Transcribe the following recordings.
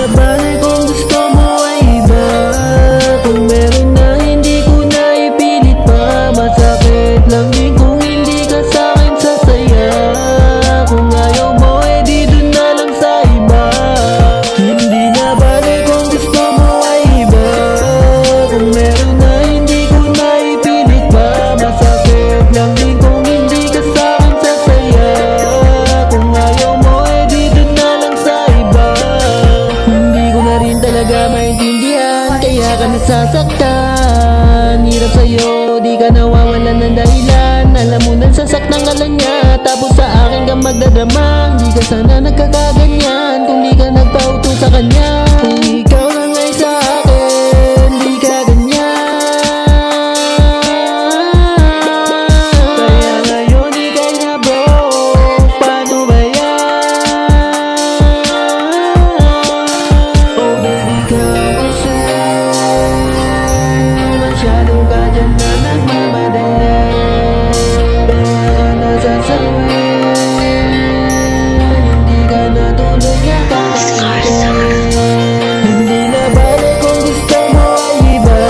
na bale kung gusto mo ay iba. Kung meron na hindi ko na ipilit pa. Masakit lang din kung hindi ka sa'kin sasaya. Kung ayaw mo di dun na lang sa iba. Hindi na bale kung gusto mo ay iba. Kung meron na hindi ko na ipilit pa. Masakit lang din kung hindi ka sa'kin sasaya. Kung ayaw mo di dun na lang sa iba. Hindi ko na rin talaga maintindihan kaya ka nasasaktan. Hirap sa'yo, di ka nawawalan ng dahilan. Alam mo nang sasaktan ka lang niya, tapos sa akin ka magdadrama. Hindi ka sana nagkakaganyan kung di ka nagpauto sa kanya. Kung ikaw lang ay sa akin, di ka ganyan. Kaya ngayon di ka na broke, paano ba yan? Oh baby ka kasi masyado ka dyan na nagmamadali. Kaya ka nasasabi, hindi ka na tuloy nakakaintay. Hindi na bale kung gusto mo ay iba.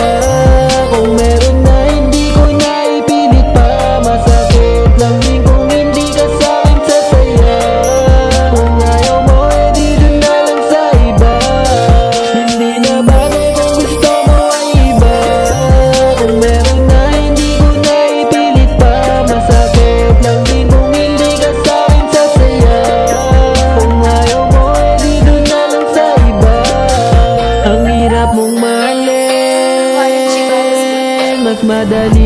Kung meron na hindi ko na ipilit pa. Masakit lang din kung hindi ka sa'kin sasaya. Kung ayaw mo di dun na lang sa iba. Hindi na bale kung gusto mo ay iba. Kung meron na hindi ko na ipilit pa. Masakit lang din kung hindi ka sa'kin sasaya. Kung ayaw mo di dun na lang sa iba. Ang hirap mong mahalin, mas madali